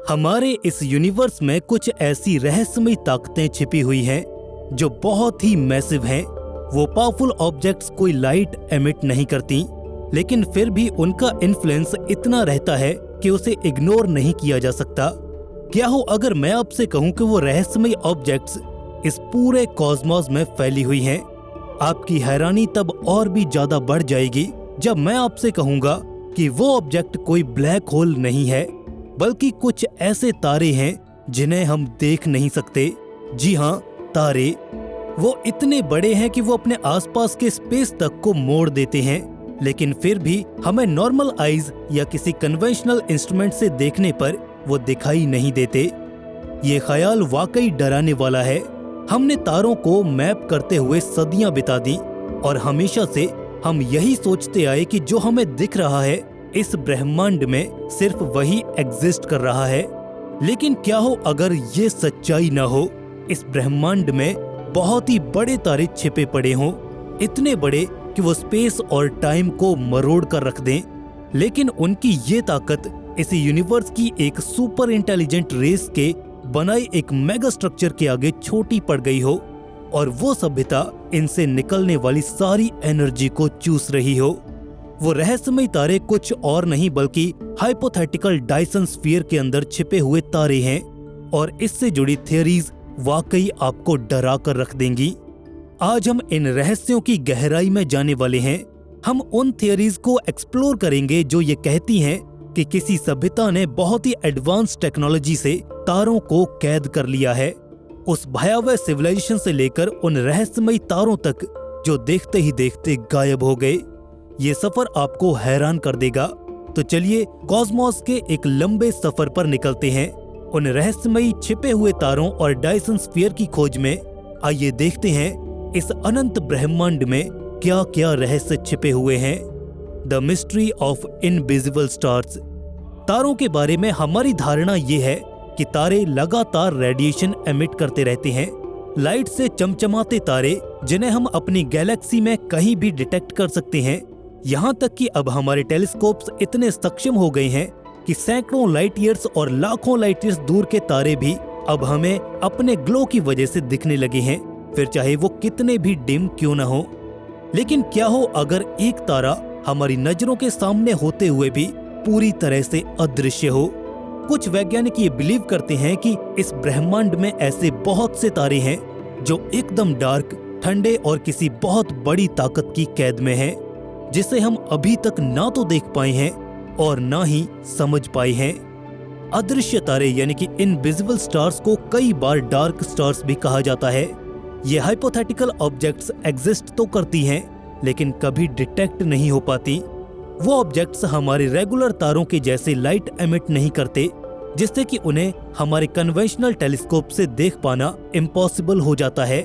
हमारे इस यूनिवर्स में कुछ ऐसी रहस्यमयी ताकतें छिपी हुई हैं जो बहुत ही मैसिव हैं। वो पावरफुल ऑब्जेक्ट्स कोई लाइट एमिट नहीं करती, लेकिन फिर भी उनका इन्फ्लुएंस इतना रहता है कि उसे इग्नोर नहीं किया जा सकता। क्या हो अगर मैं आपसे कहूं कि वो रहस्यमयी ऑब्जेक्ट्स इस पूरे कॉस्मोस में फैली हुई हैं? आपकी हैरानी तब और भी ज्यादा बढ़ जाएगी जब मैं आपसे कहूंगा कि वो ऑब्जेक्ट कोई ब्लैक होल नहीं है, बल्कि कुछ ऐसे तारे हैं जिन्हें हम देख नहीं सकते। जी हाँ, तारे। वो इतने बड़े हैं कि वो अपने आसपास के स्पेस तक को मोड़ देते हैं, लेकिन फिर भी हमें नॉर्मल आईज या किसी कन्वेंशनल इंस्ट्रूमेंट से देखने पर वो दिखाई नहीं देते। ये ख्याल वाकई डराने वाला है। हमने तारों को मैप करते हुए सदियां बिता दी और हमेशा से हम यही सोचते आए कि जो हमें दिख रहा है इस ब्रह्मांड में सिर्फ वही एग्जिस्ट कर रहा है। लेकिन क्या हो अगर ये सच्चाई ना हो? इस ब्रह्मांड में बहुत ही बड़े तारे छिपे पड़े हों, इतने बड़े कि वो स्पेस और टाइम को मरोड़ कर रख दें। लेकिन उनकी ये ताकत इस यूनिवर्स की एक सुपर इंटेलिजेंट रेस के बनाए एक मेगा स्ट्रक्चर के आगे छोटी पड़ गई हो और वो सभ्यता इनसे निकलने वाली सारी एनर्जी को चूस रही हो। वो रहस्यमयी तारे कुछ और नहीं बल्कि हाइपोथेटिकल डायसन स्फीयर के अंदर छिपे हुए तारे हैं और इससे जुड़ी थियरीज वाकई आपको डरा कर रख देंगी। आज हम इन रहस्यों की गहराई में जाने वाले हैं। हम उन थियरीज को एक्सप्लोर करेंगे जो ये कहती हैं कि किसी सभ्यता ने बहुत ही एडवांस टेक्नोलॉजी से तारों को कैद कर लिया है, उस भयावह सिविलाइजेशन से लेकर उन रहस्यमयी तारों तक जो देखते ही देखते गायब हो गए। ये सफर आपको हैरान कर देगा। तो चलिए कॉस्मोस के एक लंबे सफर पर निकलते हैं। उन रहस्यमयी छिपे हुए तारों और डायसन स्फीयर की खोज में आइए देखते हैं इस अनंत ब्रह्मांड में क्या क्या रहस्य छिपे हुए हैं। The mystery of invisible stars. तारों के बारे में हमारी धारणा ये है कि तारे लगातार रेडिएशन एमिट करते रहते हैं, लाइट से चमचमाते तारे जिन्हें हम अपनी गैलेक्सी में कहीं भी डिटेक्ट कर सकते हैं। यहाँ तक कि अब हमारे टेलीस्कोप्स इतने सक्षम हो गए हैं कि सैकड़ों लाइट ईयर्स और लाखों लाइट ईयर्स दूर के तारे भी अब हमें अपने ग्लो की वजह से दिखने लगे हैं, फिर चाहे वो कितने भी डिम क्यों न हो। लेकिन क्या हो अगर एक तारा हमारी नजरों के सामने होते हुए भी पूरी तरह से अदृश्य हो? कुछ वैज्ञानिक ये बिलीव करते हैं कि इस ब्रह्मांड में ऐसे बहुत से तारे हैं जो एकदम डार्क, ठंडे और किसी बहुत बड़ी ताकत की कैद में हैं, जिसे हम अभी तक ना तो देख पाए हैं और ना ही समझ पाए हैं। अदृश्य तारे यानी कि इनविजिबल स्टार्स को कई बार डार्क स्टार्स भी कहा जाता है। ये हाइपोथेटिकल ऑब्जेक्ट्स एग्जिस्ट तो करती हैं, लेकिन कभी डिटेक्ट नहीं हो पाती। वो ऑब्जेक्ट्स हमारे रेगुलर तारों के जैसे लाइट एमिट नहीं करते, जिससे कि उन्हें हमारे कन्वेंशनल टेलीस्कोप से देख पाना इम्पॉसिबल हो जाता है।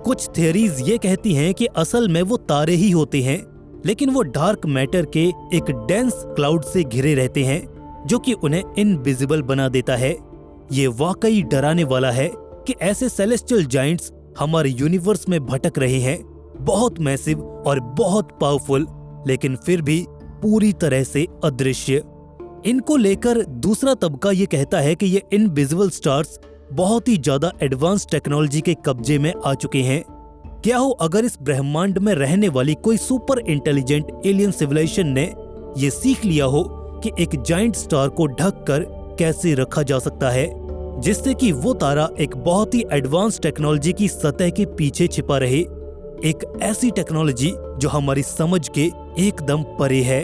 कुछ थियरीज ये कहती हैं कि असल में वो तारे ही होते हैं, लेकिन वो डार्क मैटर के एक डेंस क्लाउड से घिरे रहते हैं जो कि उन्हें इनविजिबल बना देता है। ये वाकई डराने वाला है कि ऐसे सेलेस्टियल जाइंट्स हमारे यूनिवर्स में भटक रहे हैं, बहुत मैसिव और बहुत पावरफुल, लेकिन फिर भी पूरी तरह से अदृश्य। इनको लेकर दूसरा तबका ये कहता है कि ये इनविजिबल स्टार्स बहुत ही ज्यादा एडवांस टेक्नोलॉजी के कब्जे में आ चुके हैं। क्या हो अगर इस ब्रह्मांड में रहने वाली कोई सुपर इंटेलिजेंट एलियन सिविलाइजेशन ने ये सीख लिया हो कि एक जाइंट स्टार को ढक कर कैसे रखा जा सकता है, जिससे कि वो तारा एक बहुत ही एडवांस टेक्नोलॉजी की सतह के पीछे छिपा रहे, एक ऐसी टेक्नोलॉजी जो हमारी समझ के एकदम परे है।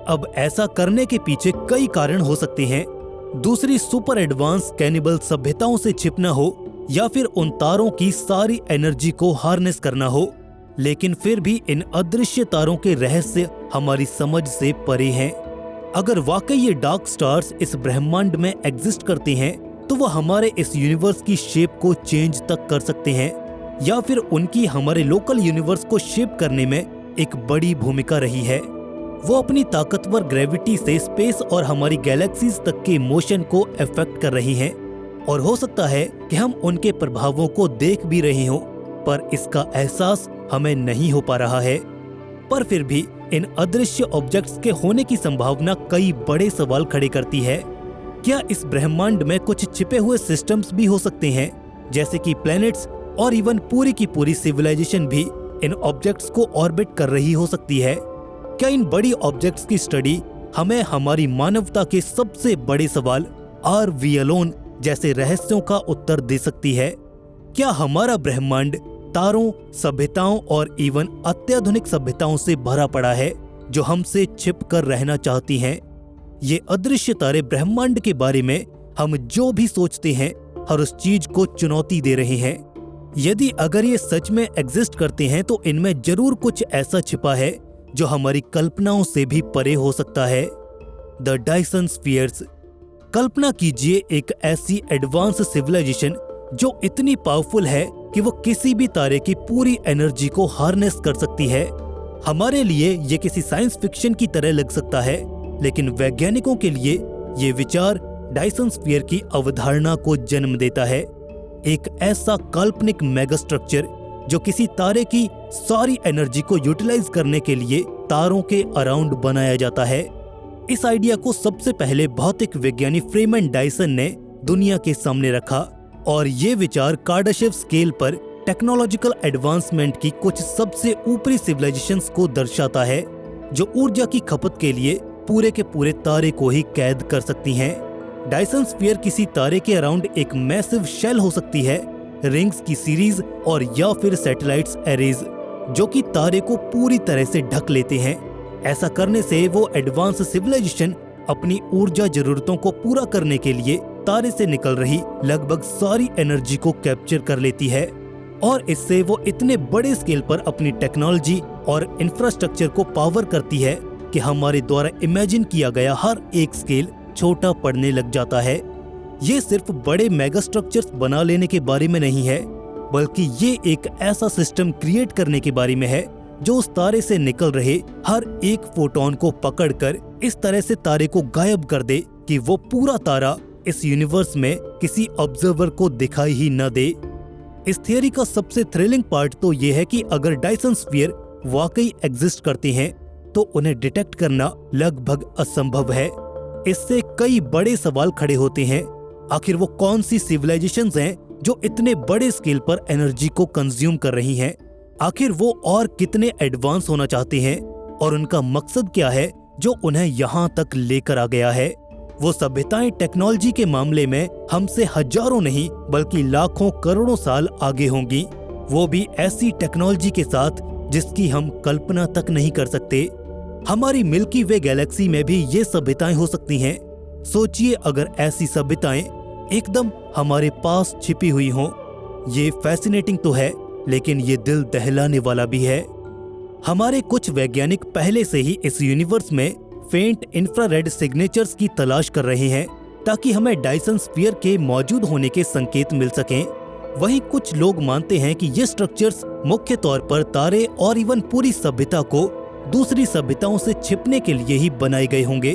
अब ऐसा करने के पीछे कई कारण हो सकते हैं। दूसरी सुपर एडवांस कैनिबल सभ्यताओं से छिपना हो या फिर उन तारों की सारी एनर्जी को हार्नेस करना हो, लेकिन फिर भी इन अदृश्य तारों के रहस्य हमारी समझ से परे हैं। अगर वाकई ये डार्क स्टार्स इस ब्रह्मांड में एग्जिस्ट करते हैं तो वो हमारे इस यूनिवर्स की शेप को चेंज तक कर सकते हैं, या फिर उनकी हमारे लोकल यूनिवर्स को शेप करने में एक बड़ी भूमिका रही है। वो अपनी ताकतवर ग्रेविटी से स्पेस और हमारी गैलेक्सीज तक के मोशन को इफेक्ट कर रही हैं, और हो सकता है कि हम उनके प्रभावों को देख भी रहे हों, पर इसका एहसास हमें नहीं हो पा रहा है। पर फिर भी इन अदृश्य ऑब्जेक्ट्स के होने की संभावना कई बड़े सवाल खड़े करती है। क्या इस ब्रह्मांड में कुछ छिपे हुए सिस्टम्स भी हो सकते हैं, जैसे कि प्लैनेट्स और इवन पूरी की पूरी सिविलाइजेशन भी इन ऑब्जेक्ट्स को ऑर्बिट कर रही हो सकती है? क्या इन बड़ी ऑब्जेक्ट्स की स्टडी हमें हमारी मानवता के सबसे बड़े सवाल आर वी अलोन जैसे रहस्यों का उत्तर दे सकती है? क्या हमारा ब्रह्मांड तारों, सभ्यताओं और इवन अत्याधुनिक सभ्यताओं से भरा पड़ा है जो हमसे छिप कर रहना चाहती हैं? ये अदृश्य तारे ब्रह्मांड के बारे में हम जो भी सोचते हैं हर उस चीज को चुनौती दे रहे हैं। यदि अगर ये सच में एग्जिस्ट करते हैं तो इनमें जरूर कुछ ऐसा छिपा है जो हमारी कल्पनाओं से भी परे हो सकता है। The Dyson spheres. कल्पना कीजिए एक ऐसी एडवांस सिविलाइजेशन जो इतनी पावरफुल है कि वो किसी भी तारे की पूरी एनर्जी को हार्नेस कर सकती है। हमारे लिए ये किसी साइंस फिक्शन की तरह लग सकता है, लेकिन वैज्ञानिकों के लिए ये विचार डायसन स्फीयर की अवधारणा को जन्म देता है। एक ऐसा काल्पनिक मेगा स्ट्रक्चर जो किसी तारे की सारी एनर्जी को यूटिलाइज करने के लिए तारों के अराउंड बनाया जाता है। इस आइडिया को सबसे पहले भौतिक विज्ञानी फ्रीमैन डायसन ने दुनिया के सामने रखा और ये विचार कार्डाशेव स्केल पर टेक्नोलॉजिकल एडवांसमेंट की कुछ सबसे ऊपरी सिविलाइजेशंस को दर्शाता है जो ऊर्जा की खपत के लिए पूरे के पूरे तारे को ही कैद कर सकती हैं। डायसन स्फीयर किसी तारे के अराउंड एक मैसिव शेल हो सकती है, रिंग्स की सीरीज और या फिर सैटेलाइट्स एरेज जो कि तारे को पूरी तरह से ढक लेते हैं। ऐसा करने से वो एडवांस सिविलाइजेशन अपनी ऊर्जा जरूरतों को पूरा करने के लिए तारे से निकल रही लगभग सारी एनर्जी को कैप्चर कर लेती है और इससे वो इतने बड़े स्केल पर अपनी टेक्नोलॉजी और इंफ्रास्ट्रक्चर को पावर करती है कि हमारे द्वारा इमेजिन किया गया हर एक स्केल छोटा पड़ने लग जाता है। ये सिर्फ बड़े मेगा स्ट्रक्चर्स बना लेने के बारे में नहीं है, बल्कि ये एक ऐसा सिस्टम क्रिएट करने के बारे में है जो उस तारे से निकल रहे हर एक फोटोन को पकड़कर इस तरह से तारे को गायब कर दे कि वो पूरा तारा इस यूनिवर्स में किसी ऑब्जर्वर को दिखाई ही न दे। इस थियरी का सबसे थ्रिलिंग पार्ट तो ये है कि अगर डायसन स्फीयर वाकई एग्जिस्ट करते हैं तो उन्हें डिटेक्ट करना लगभग असंभव है। इससे कई बड़े सवाल खड़े होते हैं। आखिर वो कौन सी सिविलाइजेशंस हैं जो इतने बड़े स्केल पर एनर्जी को कंज्यूम कर रही हैं? आखिर वो और कितने एडवांस होना चाहते हैं और उनका मकसद क्या है जो उन्हें यहाँ तक लेकर आ गया है? वो सभ्यताएं टेक्नोलॉजी के मामले में हमसे हजारों नहीं बल्कि लाखों करोड़ों साल आगे होंगी, वो भी ऐसी टेक्नोलॉजी के साथ जिसकी हम कल्पना तक नहीं कर सकते। हमारी मिल्की वे गैलेक्सी में भी ये सभ्यताएं हो सकती हैं। सोचिए अगर ऐसी सभ्यताएं एकदम हमारे पास छिपी हुई हों। ये फैसिनेटिंग तो है, लेकिन ये दिल दहलाने वाला भी है। हमारे कुछ वैज्ञानिक पहले से ही इस यूनिवर्स में फेंट इंफ्रारेड सिग्नेचर्स की तलाश कर रहे हैं ताकि हमें डायसन स्फीयर के मौजूद होने के संकेत मिल सकें। वहीं कुछ लोग मानते हैं कि ये स्ट्रक्चर्स मुख्य तौर पर तारे और इवन पूरी सभ्यता को दूसरी सभ्यताओं से छिपने के लिए ही बनाए गए होंगे।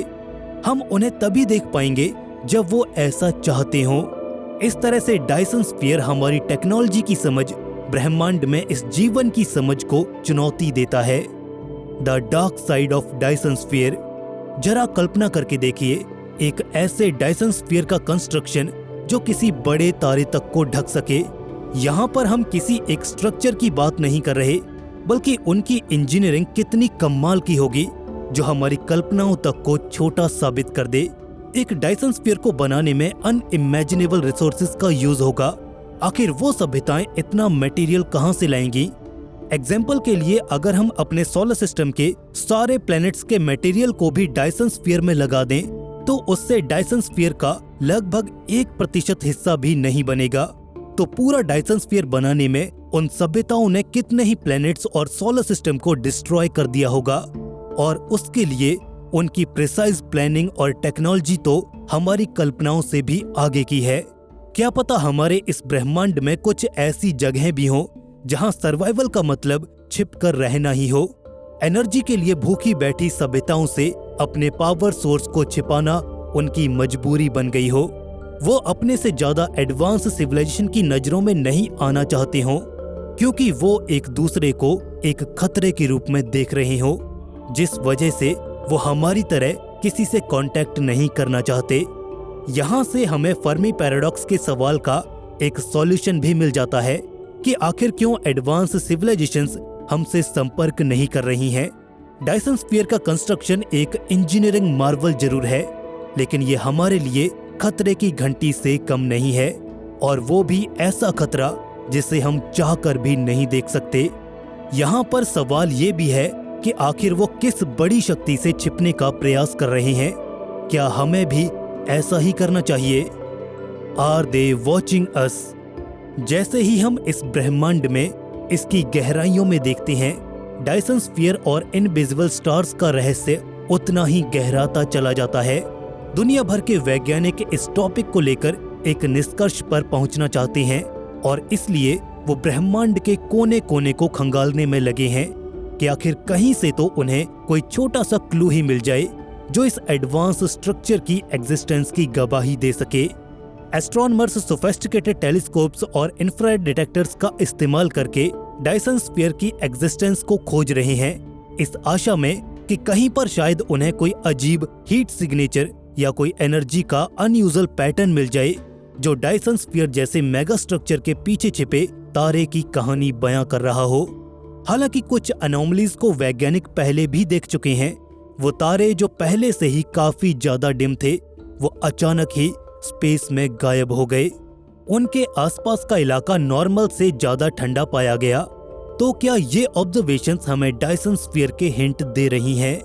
हम उन्हें तभी देख पाएंगे जब वो ऐसा चाहते हों। इस तरह से डायसन स्फीयर हमारी टेक्नोलॉजी की समझ, ब्रह्मांड में इस जीवन की समझ को चुनौती देता है। The dark side of Dyson sphere. जरा कल्पना करके देखिए, एक ऐसे डायसन स्फीयर का कंस्ट्रक्शन जो किसी बड़े तारे तक को ढक सके। यहाँ पर हम किसी एक स्ट्रक्चर की बात नहीं कर रहे, बल्कि उनकी इंजीनियरिंग कितनी कमाल की होगी जो हमारी कल्पनाओं तक को छोटा साबित कर दे। एक डायसन स्फीयर को बनाने में अनइमेजिनेबल रिसोर्सेज का यूज होगा। आखिर वो सभ्यताएं इतना मटेरियल कहाँ से लाएंगी? एग्जाम्पल के लिए अगर हम अपने सोलर सिस्टम के सारे प्लैनेट्स के मटेरियल को भी डायसन स्फीयर में लगा दें तो उससे डायसन स्फीयर का लगभग 1% हिस्सा भी नहीं बनेगा। तो पूरा डायसन स्फीयर बनाने में उन सभ्यताओं ने कितने ही प्लैनेट्स और सोलर सिस्टम को डिस्ट्रॉय कर दिया होगा, और उसके लिए उनकी प्रिसाइज प्लानिंग और टेक्नोलॉजी तो हमारी कल्पनाओं से भी आगे की है। क्या पता हमारे इस ब्रह्मांड में कुछ ऐसी जगहें भी हों जहां सर्वाइवल का मतलब छिप कर रहना ही हो। एनर्जी के लिए भूखी बैठी सभ्यताओं से अपने पावर सोर्स को छिपाना उनकी मजबूरी बन गई हो। वो अपने से ज्यादा एडवांस सिविलाइजेशन की नजरों में नहीं आना चाहते हो, क्योंकि वो एक दूसरे को एक खतरे के रूप में देख रहे हो, जिस वजह से वो हमारी तरह किसी से कांटेक्ट नहीं करना चाहते। यहाँ से हमें फर्मी पैराडॉक्स के सवाल का एक सॉल्यूशन भी मिल जाता है कि आखिर क्यों एडवांस सिविलाइजेशंस हमसे संपर्क नहीं कर रही हैं। डायसन स्फीयर का कंस्ट्रक्शन एक इंजीनियरिंग मार्वल जरूर है, लेकिन ये हमारे लिए खतरे की घंटी से कम नहीं है, और वो भी ऐसा खतरा जिसे हम चाहकर भी नहीं देख सकते। यहाँ पर सवाल ये भी है कि आखिर वो किस बड़ी शक्ति से छिपने का प्रयास कर रहे हैं। क्या हमें भी ऐसा ही करना चाहिए? Are they watching us? जैसे ही हम इस ब्रह्मांड में इसकी गहराइयों में देखते हैं, डायसन स्फीयर और इनविजिबल स्टार्स का रहस्य उतना ही गहराता चला जाता है। दुनिया भर के वैज्ञानिक इस टॉपिक को लेकर एक निष्कर्ष पर पहुंचना चाहते हैं, और इसलिए वो ब्रह्मांड के कोने कोने को खंगालने में लगे हैं कि आखिर कहीं से तो उन्हें कोई छोटा सा क्लू ही मिल जाए जो इस एडवांस स्ट्रक्चर की एग्जिस्टेंस की गवाही दे सके। एस्ट्रोनॉमर्स सोफिस्टिकेटेड टेलीस्कोप्स और इंफ्रारेड डिटेक्टर्स का इस्तेमाल करके डायसन स्फीयर की एग्जिस्टेंस को खोज रहे हैं, इस आशा में कि कहीं पर शायद उन्हें कोई अजीब हीट सिग्नेचर या कोई एनर्जी का अनयूजुअल पैटर्न मिल जाए जो डायसन स्फीयर जैसे मेगा स्ट्रक्चर के पीछे छिपे तारे की कहानी बयां कर रहा हो। हालांकि कुछ अनोमलीज को वैज्ञानिक पहले भी देख चुके हैं। वो तारे जो पहले से ही काफी ज्यादा डिम थे, वो अचानक ही स्पेस में गायब हो गए। उनके आसपास का इलाका नॉर्मल से ज्यादा ठंडा पाया गया। तो क्या ये ऑब्जर्वेशंस हमें डायसन स्फीयर के हिंट दे रही हैं?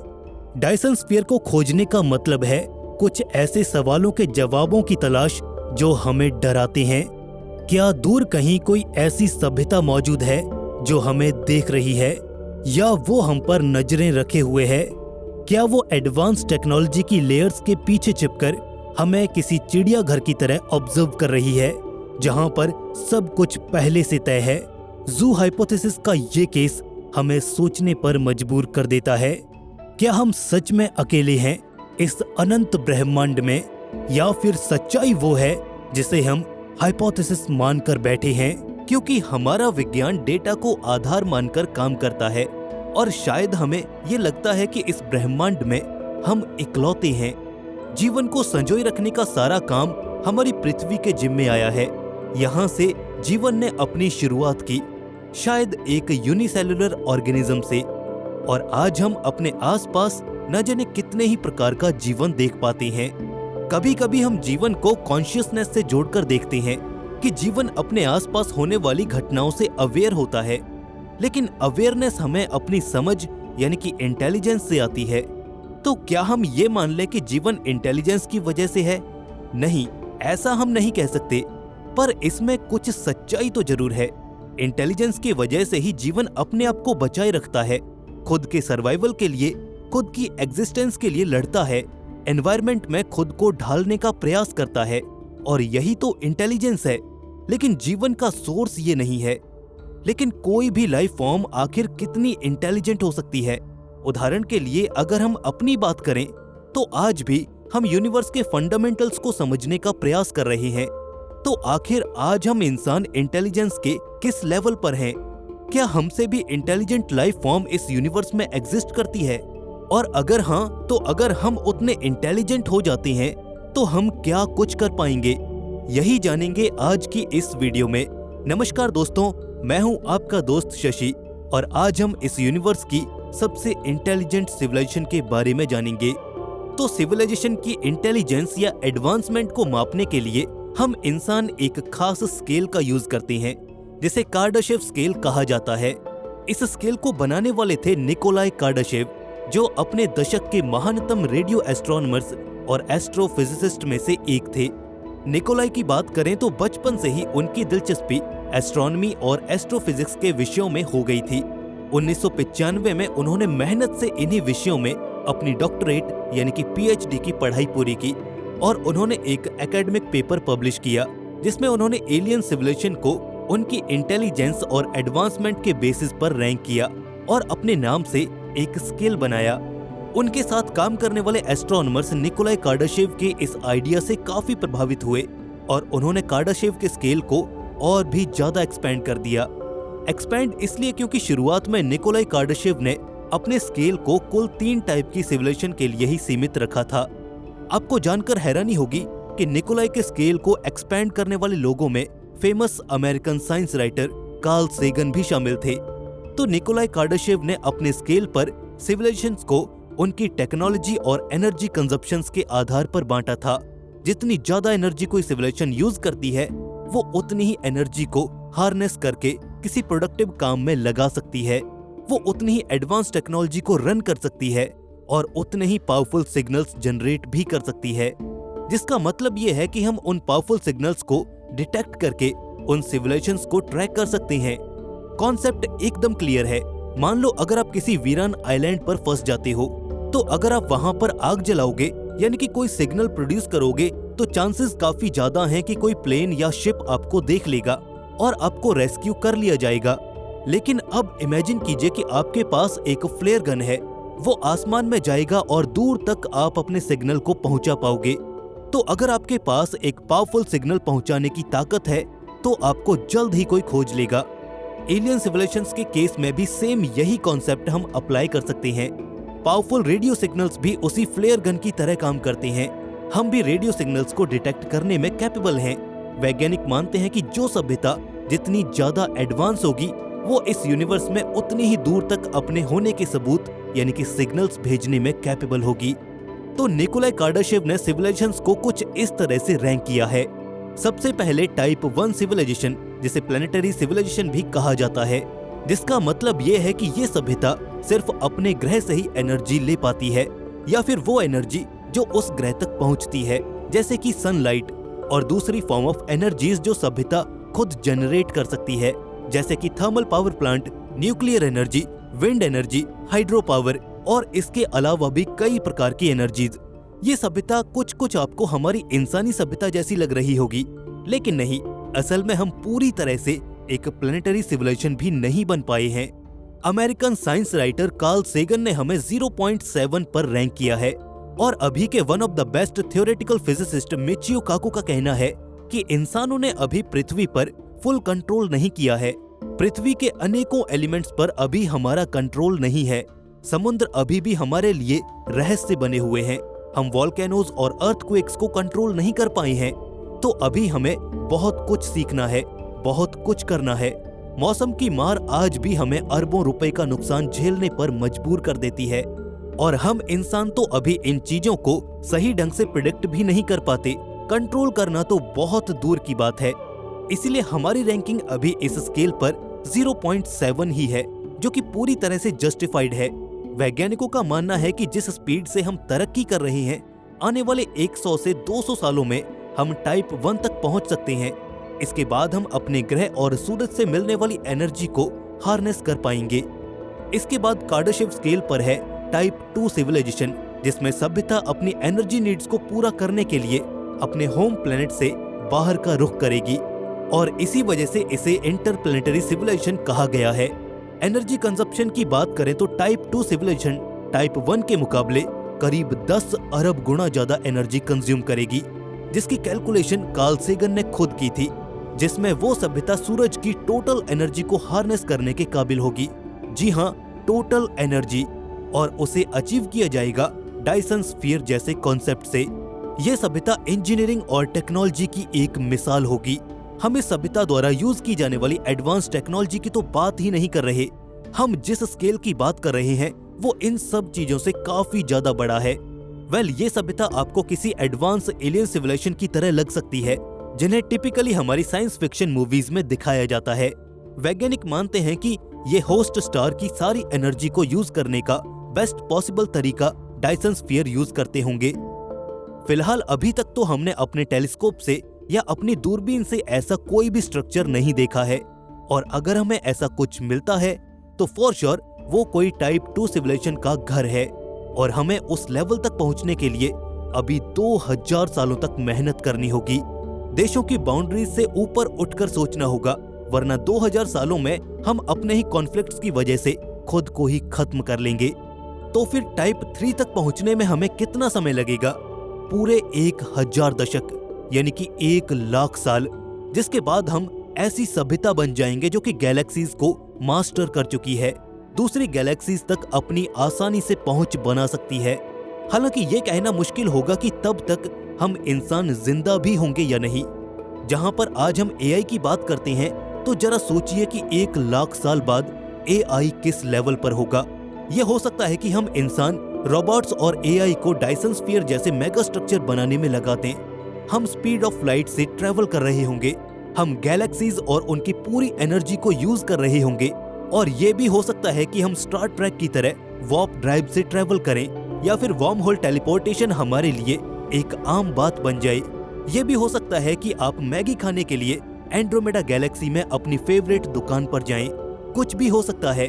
डायसन स्फीयर को खोजने का मतलब है कुछ ऐसे सवालों के जवाबों की तलाश जो हमें डराते हैं। क्या दूर कहीं कोई ऐसी सभ्यता मौजूद है जो हमें देख रही है, या वो हम पर नजरें रखे हुए है? क्या वो एडवांस टेक्नोलॉजी की लेयर्स के पीछे छिपकर हमें किसी चिड़ियाघर की तरह ऑब्जर्व कर रही है, जहां पर सब कुछ पहले से तय है? ज़ू हाइपोथेसिस का ये केस हमें सोचने पर मजबूर कर देता है। क्या हम सच में अकेले हैं इस अनंत ब्रह्मांड में, या फिर सच्चाई वो है जिसे हम हाइपोथेसिस मानकर बैठे हैं? क्योंकि हमारा विज्ञान डेटा को आधार मानकर काम करता है, और शायद हमें ये लगता है कि इस ब्रह्मांड में हम इकलौते हैं। जीवन को संजोए रखने का सारा काम हमारी पृथ्वी के जिम्मे आया है। यहाँ से जीवन ने अपनी शुरुआत की, शायद एक यूनिसेलुलर ऑर्गेनिज्म से, और आज हम अपने आसपास न जाने कितने ही प्रकार का जीवन देख पाते हैं। कभी कभी हम जीवन को कॉन्शियसनेस से जोड़कर देखते हैं कि जीवन अपने आसपास होने वाली घटनाओं से अवेयर होता है, लेकिन अवेयरनेस हमें अपनी समझ यानी कि इंटेलिजेंस से आती है। तो क्या हम ये मान लें कि जीवन इंटेलिजेंस की वजह से है? नहीं, ऐसा हम नहीं कह सकते, पर इसमें कुछ सच्चाई तो जरूर है। इंटेलिजेंस की वजह से ही जीवन अपने आप को बचाए रखता है, खुद के सर्वाइवल के लिए, खुद की एग्जिस्टेंस के लिए लड़ता है, एनवायरनमेंट में खुद को ढालने का प्रयास करता है, और यही तो इंटेलिजेंस है। लेकिन जीवन का सोर्स ये नहीं है। लेकिन कोई भी लाइफ फॉर्म आखिर कितनी इंटेलिजेंट हो सकती है? उदाहरण के लिए अगर हम अपनी बात करें तो आज भी हम यूनिवर्स के फंडामेंटल्स को समझने का प्रयास कर रहे हैं। तो आखिर आज हम इंसान इंटेलिजेंस के किस लेवल पर हैं? क्या हमसे भी इंटेलिजेंट लाइफ फॉर्म इस यूनिवर्स में एग्जिस्ट करती है? और अगर हाँ, तो अगर हम उतने इंटेलिजेंट हो जाते हैं तो हम क्या कुछ कर पाएंगे? यही जानेंगे आज की इस वीडियो में। नमस्कार दोस्तों, मैं हूं आपका दोस्त शशि, और आज हम इस यूनिवर्स की सबसे इंटेलिजेंट सिविलाइजेशन के बारे में जानेंगे। तो सिविलाइजेशन की इंटेलिजेंस या एडवांसमेंट को मापने के लिए हम इंसान एक खास स्केल का यूज करते हैं, जिसे कार्डाशेव स्केल कहा जाता है। इस स्केल को बनाने वाले थे निकोलाई कार्डाशेव, जो अपने दशक के महानतम रेडियो एस्ट्रोनॉमर्स और एस्ट्रोफिजिसिस्ट में से एक थे। निकोलाई की बात करें तो बचपन से ही उनकी दिलचस्पी एस्ट्रोनॉमी और एस्ट्रोफिजिक्स के विषयों में हो गई थी। 1995 में उन्होंने मेहनत से इन्हीं विषयों में अपनी डॉक्टरेट यानी कि पीएचडी की पढ़ाई पूरी की, और उन्होंने एक एकेडमिक पेपर पब्लिश किया जिसमें उन्होंने एलियन सिविलाइजेशन को उनकी इंटेलिजेंस और एडवांसमेंट के बेसिस पर रैंक किया और अपने नाम से एक स्केल बनाया। उनके साथ काम करने वाले एस्ट्रोनॉमर्स निकोलाई कार्डाशेव के इस आइडिया से काफी प्रभावित हुए, और उन्होंने कार्डाशेव के स्केल को और भी ज्यादा एक्सपेंड कर दिया। एक्सपेंड इसलिए क्योंकि शुरुआत में निकोलाई कार्डाशेव ने अपने स्केल को कुल 3 टाइप की सिविलाइजेशन के लिए ही सीमित रखा था। आपको जानकर हैरानी होगी कि निकोलाई के स्केल को एक्सपैंड करने वाले लोगों में famous American science writer Carl Sagan भी शामिल थे। तो निकोलाई कार्डाशेव ने अपने स्केल पर सिविलाइजेशंस को उनकी टेक्नोलॉजी और एनर्जी कंजप्शंस के आधार पर बांटा था। जितनी ज्यादा एनर्जी कोई सिविलाइजेशन यूज करती है, वो उतनी ही एनर्जी को हार्नेस करके किसी प्रोडक्टिव काम में लगा सकती है, वो उतनी ही एडवांस टेक्नोलॉजी को रन कर सकती है और उतने ही पावरफुल सिग्नल्स जनरेट भी कर सकती है। जिसका मतलब ये है कि हम उन पावरफुल सिग्नल्स को डिटेक्ट करके उन सिविलाइजेशंस को ट्रैक कर सकते हैं। कॉन्सेप्ट एकदम क्लियर है। मान लो अगर आप किसी वीरान आइलैंड पर फंस जाते हो, तो अगर आप वहां पर आग जलाओगे यानी कि कोई सिग्नल प्रोड्यूस करोगे, तो चांसेस काफी ज्यादा हैं कि कोई प्लेन या शिप आपको देख लेगा और आपको रेस्क्यू कर लिया जाएगा। लेकिन अब इमेजिन कीजिए कि आपके पास एक फ्लेयर गन है, वो आसमान में जाएगा और दूर तक आप अपने सिग्नल को पहुंचा पाओगे। तो अगर आपके पास एक पावरफुल सिग्नल पहुंचाने की ताकत है, तो आपको जल्द ही कोई खोज लेगा। एलियन सिविलाइजेशंस के केस में भी सेम यही कॉन्सेप्ट हम अप्लाई कर सकते हैं। पावरफुल रेडियो सिग्नल्स भी उसी फ्लेयर गन की तरह काम करते हैं। हम भी रेडियो सिग्नल्स को डिटेक्ट करने में कैपेबल हैं। वैज्ञानिक मानते हैं कि जो सभ्यता जितनी ज्यादा एडवांस होगी, वो इस यूनिवर्स में उतनी ही दूर तक अपने होने के सबूत यानी कि सिग्नल्स भेजने में कैपेबल होगी। तो निकोलाई कार्डाशेव ने सिविलाइजेशंस को कुछ इस तरह से रैंक किया है। सबसे पहले टाइप 1 सिविलाइजेशन, जिसे प्लेनेटरी सिविलाइजेशन भी कहा जाता है, जिसका मतलब ये है कि ये सभ्यता सिर्फ अपने ग्रह से ही एनर्जी ले पाती है, या फिर वो एनर्जी जो उस ग्रह तक पहुंचती है, जैसे कि सनलाइट, और दूसरी फॉर्म ऑफ एनर्जीज जो सभ्यता खुद जनरेट कर सकती है, जैसे कि thermal power plant, nuclear energy, wind energy, hydro power और इसके अलावा भी कई प्रकार की एनर्जीज। ये सभ्यता कुछ आपको हमारी इंसानी सभ्यता जैसी लग रही होगी, लेकिन नहीं, असल में हम पूरी तरह से एक प्लेनेटरी सिविलाइजेशन भी नहीं बन पाए हैं। American science writer Carl Sagan ने हमें 0.7 पर रैंक किया है, और अभी के one of the best theoretical physicist Michio Kaku का कहना है कि इंसानों ने अभी पृथ्वी पर फुल कंट्रोल नहीं किया है। पृथ्वी के अनेकों एलिमेंट्स पर अभी हमारा कंट्रोल नहीं है। समुद्र अभी भी हमारे लिए रहस्य बने हुए हैं। हम वॉल्केनोज और अर्थक्वेक्स को कंट्रोल नहीं कर पाए हैं। तो अभी हमें बहुत कुछ सीखना है, बहुत कुछ करना है। मौसम की मार आज भी हमें अरबों रुपए का नुकसान झेलने पर मजबूर कर देती है, और हम इंसान तो अभी इन चीजों को सही ढंग से प्रिडिक्ट भी नहीं कर पाते। कंट्रोल करना तो बहुत दूर की बात है। इसलिए हमारी रैंकिंग अभी इस स्केल पर 0.7 ही है, जो कि पूरी तरह से जस्टिफाइड है। वैज्ञानिकों का मानना है कि जिस स्पीड से हम तरक्की कर रहे हैं, आने वाले 100 से 200 सालों में हम टाइप 1 तक पहुंच सकते हैं। इसके बाद हम अपने ग्रह और सूरज से मिलने वाली एनर्जी को हार्नेस कर पाएंगे। इसके बाद कार्डाशेव स्केल पर है टाइप 2 सिविलाइजेशन, जिसमें सभ्यता अपनी एनर्जी नीड्स को पूरा करने के लिए अपने होम प्लेनेट से बाहर का रुख करेगी, और इसी वजह से इसे इंटरप्लेनेटरी सिविलाइजेशन कहा गया है। एनर्जी कंजप्शन की बात करें तो टाइप 2 सिविलाइजेशन टाइप 1 के मुकाबले करीब 10 अरब गुना ज्यादा एनर्जी कंज्यूम करेगी, जिसकी कैलकुलेशन कार्ल सेगन ने खुद की थी, जिसमें वो सभ्यता सूरज की टोटल एनर्जी को हार्नेस करने के काबिल होगी। जी हाँ, टोटल एनर्जी, और उसे अचीव किया जाएगा डायसन स्फीयर जैसे कॉन्सेप्ट से। ये सभ्यता इंजीनियरिंग और टेक्नोलॉजी की एक मिसाल होगी। हम इस सभ्यता द्वारा यूज की जाने वाली एडवांस टेक्नोलॉजी की तो बात ही नहीं कर रहे। हम जिस स्केल की बात कर रहे हैं वो इन सब चीजों से काफी ज्यादा बड़ा है। ये सभ्यता आपको किसी एडवांस एलियन सिविलाइजेशन की तरह लग सकती है, जिन्हें टिपिकली हमारी साइंस फिक्शन मूवीज में दिखाया जाता है। वैज्ञानिक मानते हैं कि ये होस्ट स्टार की सारी एनर्जी को यूज करने का बेस्ट पॉसिबल तरीका डायसन स्फीयर यूज करते होंगे। फिलहाल अभी तक तो हमने अपने टेलीस्कोप से या अपनी दूरबीन से ऐसा कोई भी स्ट्रक्चर नहीं देखा है, और अगर हमें ऐसा कुछ मिलता है तो फॉर श्योर वो कोई टाइप 2 सिविलाइजेशन का घर है, और हमें उस लेवल तक पहुंचने के लिए अभी 2000 सालों तक मेहनत करनी होगी। देशों की बाउंड्रीज से ऊपर उठकर सोचना होगा, वरना 2000 सालों में हम अपने ही कॉन्फ्लिक्ट्स की वजह से खुद को ही खत्म कर लेंगे। तो फिर टाइप 3 तक पहुंचने में हमें कितना समय लगेगा? पूरे 1000 दशक, यानी कि 1,00,000 साल, जिसके बाद हम ऐसी सभ्यता बन जाएंगे जो कि गैलेक्सीज को मास्टर कर चुकी है, दूसरी गैलेक्सीज तक अपनी आसानी से पहुंच बना सकती है। हालांकि ये कहना मुश्किल होगा कि तब तक हम इंसान जिंदा भी होंगे या नहीं। जहां पर आज हम एआई की बात करते हैं, तो जरा सोचिए कि 1 लाख साल बाद एआई किस लेवल पर होगा। यह हो सकता है कि हम इंसान रोबोट्स और एआई को डायसन स्फीयर जैसे मेगा स्ट्रक्चर बनाने में लगा दें। हम स्पीड ऑफ लाइट से ट्रेवल कर रहे होंगे, हम गैलेक्सीज और उनकी पूरी एनर्जी को यूज कर रहे होंगे। और ये भी हो सकता है कि हम स्टार ट्रैक की तरह वार्प ड्राइव से ट्रेवल करें, या फिर वर्म होल टेलीपोर्टेशन हमारे लिए एक आम बात बन जाए। ये भी हो सकता है कि आप मैगी खाने के लिए एंड्रोमेडा गैलेक्सी में अपनी फेवरेट दुकान पर जाएं। कुछ भी हो सकता है।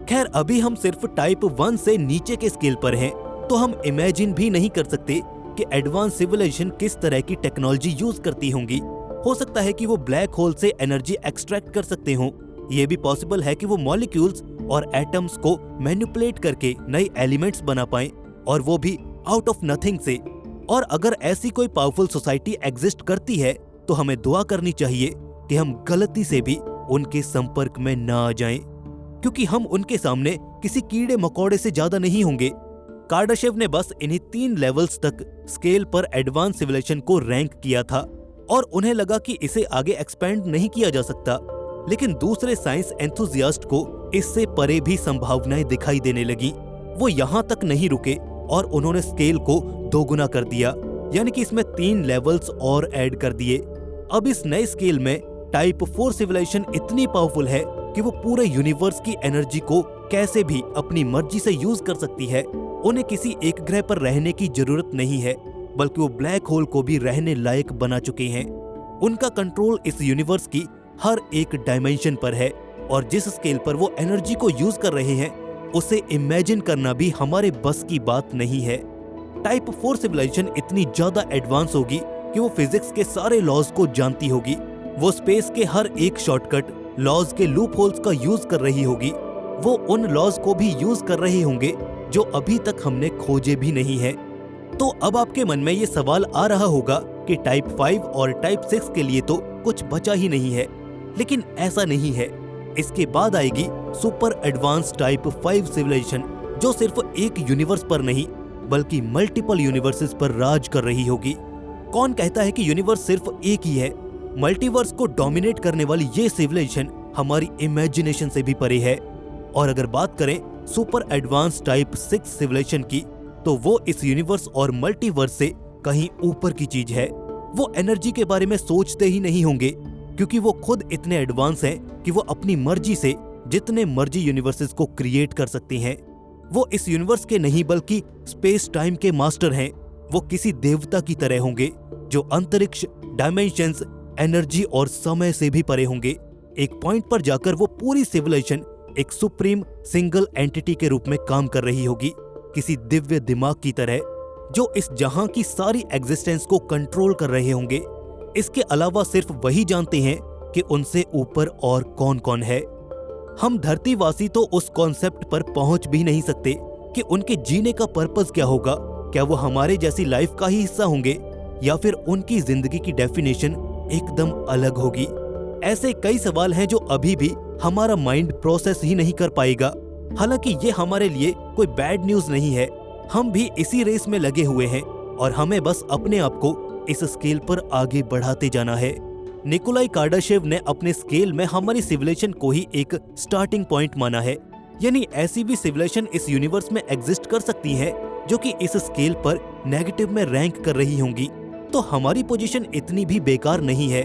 खैर, अभी हम सिर्फ टाइप 1 से नीचे के स्केल पर हैं, तो हम इमेजिन भी नहीं कर सकते कि एडवांस सिविलाइजेशन किस तरह की टेक्नोलॉजी यूज करती होंगी। हो सकता है कि वो ब्लैक होल से एनर्जी एक्सट्रैक्ट कर सकते हों। ये भी पॉसिबल है कि वो मॉलिक्यूल्स और एटम्स को मैनिपुलेट करके नए एलिमेंट्स बना पाएं, और वो भी आउट ऑफ नथिंग से। और अगर ऐसी कोई पावरफुल सोसाइटी एग्जिस्ट करती है, तो हमें दुआ करनी चाहिए कि हम गलती से भी उनके संपर्क में ना आ जाएं, क्योंकि हम उनके सामने किसी कीड़े मकोड़े से ज्यादा नहीं होंगे। कार्डाशेव ने बस इन्हीं 3 लेवल्स तक स्केल पर एडवांस सिविलाइजेशन को रैंक किया था, और उन्हें लगा कि इसे आगे एक्सपेंड नहीं किया जा सकता। लेकिन दूसरे साइंस एंथुसियास्ट को इससे परे भी संभावनाएं दिखाई देने लगी। वो यहाँ तक नहीं रुके और उन्होंने स्केल को दोगुना कर दिया, यानी कि इसमें 3 लेवल्स और ऐड कर दिए। अब इस नए स्केल में टाइप 4 सिविलाइजेशन इतनी पावरफुल है कि वो पूरे यूनिवर्स की एनर्जी को कैसे भी अपनी मर्जी से यूज कर सकती है। उन्हें किसी एक ग्रह पर रहने की जरूरत नहीं है, बल्कि वो ब्लैक होल को भी रहने लायक बना चुके हैं। उनका कंट्रोल इस यूनिवर्स की हर एक डायमेंशन पर है, और जिस स्केल पर वो एनर्जी को यूज कर रहे हैं, उसे इमेजिन करना भी हमारे बस की बात नहीं है। टाइप 4 सिविलाइजेशन इतनी ज्यादा एडवांस होगी कि वो फिजिक्स के सारे लॉज को जानती होगी। वो स्पेस के हर एक शॉर्टकट लॉज के लूप होल्स का यूज कर रही होगी। वो उन लॉज को भी यूज कर रहे होंगे जो अभी तक हमने खोजे भी नहीं है। तो अब आपके मन में ये सवाल आ रहा होगा कि टाइप 5 और टाइप 6 के लिए तो कुछ बचा ही नहीं है, लेकिन ऐसा नहीं है। इसके बाद आएगी सुपर एडवांस टाइप 5 सिविलाइजेशन, जो सिर्फ एक यूनिवर्स पर नहीं बल्कि मल्टीपल यूनिवर्सेस पर राज कर रही होगी। कौन कहता है कि यूनिवर्स सिर्फ एक ही है? मल्टीवर्स को डोमिनेट करने वाली ये सिविलाइजेशन हमारी इमेजिनेशन से भी परे है। और अगर बात करें सुपर एडवांस टाइप 6 सिविलाइजेशन की, तो वो इस यूनिवर्स और मल्टीवर्स से कहीं ऊपर की चीज है। वो एनर्जी के बारे में सोचते ही नहीं होंगे, क्योंकि वो खुद इतने एडवांस हैं कि वो अपनी मर्जी से जितने मर्जी यूनिवर्सेस को क्रिएट कर सकती हैं। वो इस यूनिवर्स के नहीं बल्कि स्पेस टाइम के मास्टर हैं। वो किसी देवता की तरह होंगे जो अंतरिक्ष, डायमेंशंस, एनर्जी और समय से भी परे होंगे। एक पॉइंट पर जाकर वो पूरी सिविलाइजेशन एक सुप्रीम सिंगल एंटिटी के रूप में काम कर रही होगी, किसी दिव्य दिमाग की तरह जो इस जहां की सारी एग्जिस्टेंस को कंट्रोल कर रहे होंगे। इसके अलावा सिर्फ वही जानते हैं कि उनसे ऊपर और कौन कौन है। हम धरतीवासी तो उस कॉन्सेप्ट पर पहुंच भी नहीं सकते कि उनके जीने का पर्पस क्या होगा। क्या वो हमारे जैसी लाइफ का ही हिस्सा होंगे, या फिर उनकी जिंदगी की डेफिनेशन एकदम अलग होगी? ऐसे कई सवाल हैं जो अभी भी हमारा माइंड प्रोसेस ही नहीं कर पाएगा। हालांकि ये हमारे लिए कोई बैड न्यूज नहीं है। हम भी इसी रेस में लगे हुए हैं, और हमें बस अपने आप को इस स्केल पर आगे बढ़ाते जाना है। निकोलाई कार्डाशेव ने अपने स्केल में हमारी सिविलाइजेशन को ही एक स्टार्टिंग पॉइंट माना है। यानी ऐसी भी सिविलाइजेशन इस यूनिवर्स में एग्जिस्ट कर सकती है जो कि इस स्केल पर नेगेटिव में रैंक कर रही होंगी। तो हमारी पोजीशन इतनी भी बेकार नहीं है।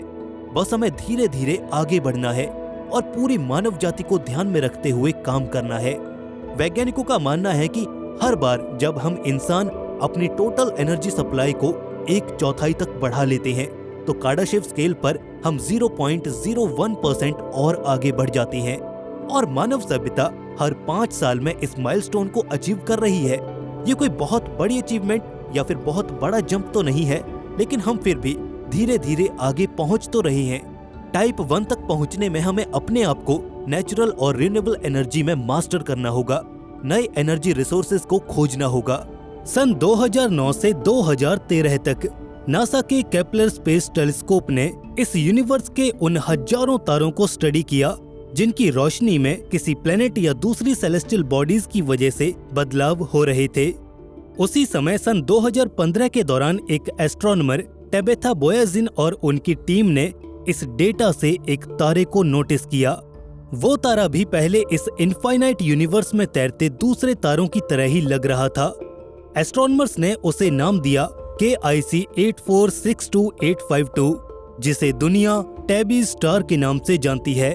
बस हमें धीरे धीरे आगे बढ़ना है और पूरी मानव जाति को ध्यान में रखते हुए काम करना है। वैज्ञानिकों का मानना है कि हर बार जब हम इंसान अपनी टोटल एनर्जी सप्लाई को 1/4 तक बढ़ा लेते हैं, तो कार्डाशेव स्केल पर हम 0.01% और आगे बढ़ जाते हैं। और मानव सभ्यता हर 5 साल में इस माइलस्टोन को अचीव कर रही है। ये कोई बहुत बड़ी अचीवमेंट या फिर बहुत बड़ा जंप तो नहीं है, लेकिन हम फिर भी धीरे धीरे आगे पहुंच तो रहे हैं। टाइप 1 तक पहुंचने में हमें अपने आप को नेचुरल और रिन्यूएबल एनर्जी में मास्टर करना होगा। नए एनर्जी रिसोर्सेज को खोजना होगा। सन 2009 से 2013 तक नासा के केपलर स्पेस टेलीस्कोप ने इस यूनिवर्स के उन हजारों तारों को स्टडी किया जिनकी रोशनी में किसी प्लेनेट या दूसरी सेलेस्टियल बॉडीज की वजह से बदलाव हो रहे थे। उसी समय सन 2015 के दौरान एक एस्ट्रोनॉमर टेबेथा बोयाजिन और उनकी टीम ने इस डेटा से एक तारे को नोटिस किया। वो तारा भी पहले इस इनफाइनाइट यूनिवर्स में तैरते दूसरे तारों की तरह ही लग रहा था। एस्ट्रोनॉमर्स ने उसे नाम दिया KIC 84628552, जिसे दुनिया टैबी स्टार के नाम से जानती है।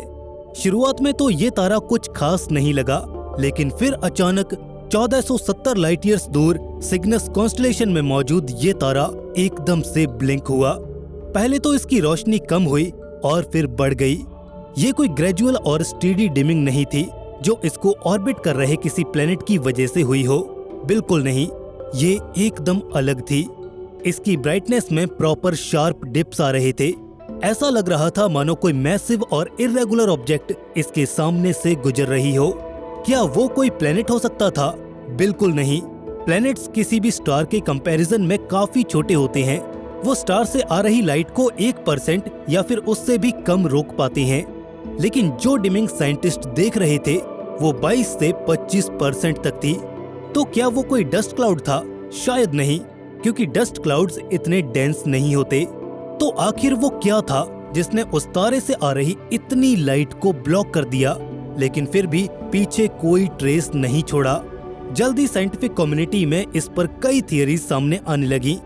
शुरुआत में तो ये तारा कुछ खास नहीं लगा, लेकिन फिर अचानक 1470 लाइट ईयर्स दूर सिग्नस कॉन्स्टलेशन में मौजूद ये तारा एकदम से ब्लिंक हुआ। पहले तो इसकी रोशनी कम हुई और फिर बढ़ गई। ये कोई ग्रेजुअल और स्टेडी डिमिंग नहीं थी जो इसको ऑर्बिट कर रहे किसी प्लेनेट की वजह से हुई हो। बिल्कुल नहीं, ये एकदम अलग थी। इसकी ब्राइटनेस में प्रॉपर शार्प डिप्स आ रहे थे। ऐसा लग रहा था मानो कोई मैसिव और इर्रेगुलर ऑब्जेक्ट इसके सामने से गुजर रही हो। क्या वो कोई प्लेनेट हो सकता था? बिल्कुल नहीं। प्लैनेट्स किसी भी स्टार के कंपैरिजन में काफी छोटे होते हैं। वो स्टार से आ रही लाइट को 1% या फिर उससे भी कम रोक पाते हैं, लेकिन जो डिमिंग साइंटिस्ट देख रहे थे वो 22 से 25% तक थी। तो क्या वो कोई डस्ट क्लाउड था? शायद नहीं, क्योंकि डस्ट क्लाउड्स इतने डेंस नहीं होते। तो आखिर वो क्या था जिसने उस तारे से आ रही इतनी लाइट को ब्लॉक कर दिया, लेकिन फिर भी पीछे कोई ट्रेस नहीं छोड़ा? जल्दी साइंटिफिक कम्युनिटी में इस पर कई थियरीज सामने आने लगी।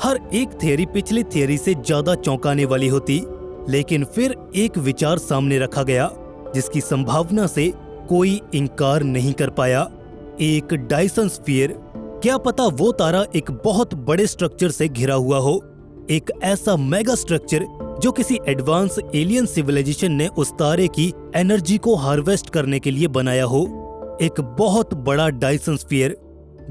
हर एक थियरी पिछली थियरी से ज्यादा चौंकाने वाली होती, लेकिन फिर एक विचार सामने रखा गया जिसकी संभावना से कोई इनकार नहीं कर पाया। एक डायसन स्फीयर। क्या पता वो तारा एक बहुत बड़े स्ट्रक्चर से घिरा हुआ हो, एक ऐसा मेगा स्ट्रक्चर जो किसी एडवांस एलियन सिविलाइजेशन ने उस तारे की एनर्जी को हार्वेस्ट करने के लिए बनाया हो। एक बहुत बड़ा डायसन स्फीयर।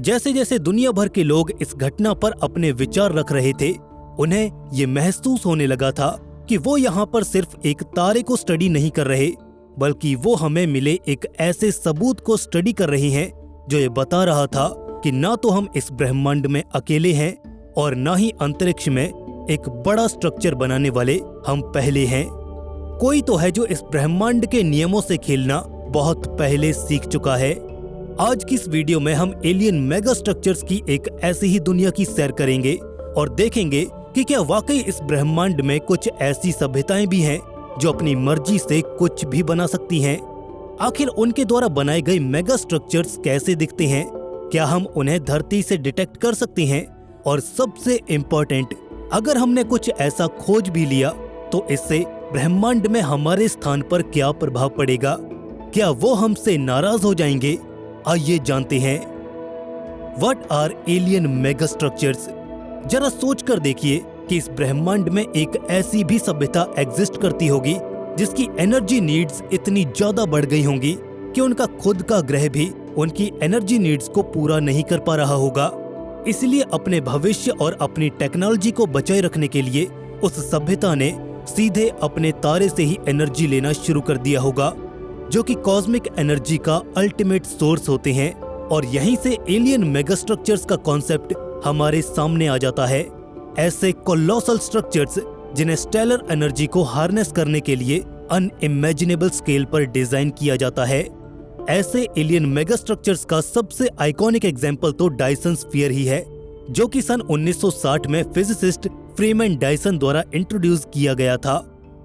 जैसे जैसे दुनिया भर के लोग इस घटना पर अपने विचार रख रहे थे, उन्हें ये महसूस होने लगा था कि वो यहाँ पर सिर्फ एक तारे को स्टडी नहीं कर रहे, बल्कि वो हमें मिले एक ऐसे सबूत को स्टडी कर रहे हैं जो ये बता रहा था कि ना तो हम इस ब्रह्मांड में अकेले हैं और ना ही अंतरिक्ष में एक बड़ा स्ट्रक्चर बनाने वाले हम पहले हैं। कोई तो है जो इस ब्रह्मांड के नियमों से खेलना बहुत पहले सीख चुका है। आज की इस वीडियो में हम एलियन मेगा स्ट्रक्चर्स की एक ऐसी ही दुनिया की सैर करेंगे और देखेंगे कि क्या वाकई इस ब्रह्मांड में कुछ ऐसी सभ्यताएं भी हैं जो अपनी मर्जी से कुछ भी बना सकती हैं। आखिर उनके द्वारा बनाए गए मेगा स्ट्रक्चर्स कैसे दिखते हैं? क्या हम उन्हें धरती से डिटेक्ट कर सकते हैं? और सबसे इम्पोर्टेंट, अगर हमने कुछ ऐसा खोज भी लिया तो इससे ब्रह्मांड में हमारे स्थान पर क्या प्रभाव पड़ेगा? क्या वो हमसे नाराज हो जाएंगे? आइए जानते हैं। What are alien mega structures? जरा सोच कर देखिए कि इस ब्रह्मांड में एक ऐसी भी सभ्यता एग्जिस्ट करती होगी जिसकी एनर्जी नीड्स इतनी ज्यादा बढ़ गई होंगी कि उनका खुद का ग्रह भी उनकी एनर्जी नीड्स को पूरा नहीं कर पा रहा होगा। इसलिए अपने भविष्य और अपनी टेक्नोलॉजी को बचाए रखने के लिए उस सभ्यता ने सीधे अपने तारे से ही एनर्जी लेना शुरू कर दिया होगा, जो कि कॉस्मिक एनर्जी का अल्टीमेट सोर्स होते हैं। और यहीं से एलियन मेगा स्ट्रक्चर्स का कॉन्सेप्ट हमारे सामने आ जाता है। ऐसे कोलोसल स्ट्रक्चर्स जिन्हें स्टेलर एनर्जी को हार्नेस करने के लिए अनइमेजिनेबल स्केल पर डिजाइन किया जाता है। ऐसे एलियन मेगा स्ट्रक्चर्स का सबसे आइकॉनिक एग्जाम्पल तो डायसन स्फीयर ही है, जो कि सन 1960 में फिजिसिस्ट फ्रीमैन डायसन द्वारा इंट्रोड्यूस किया गया था।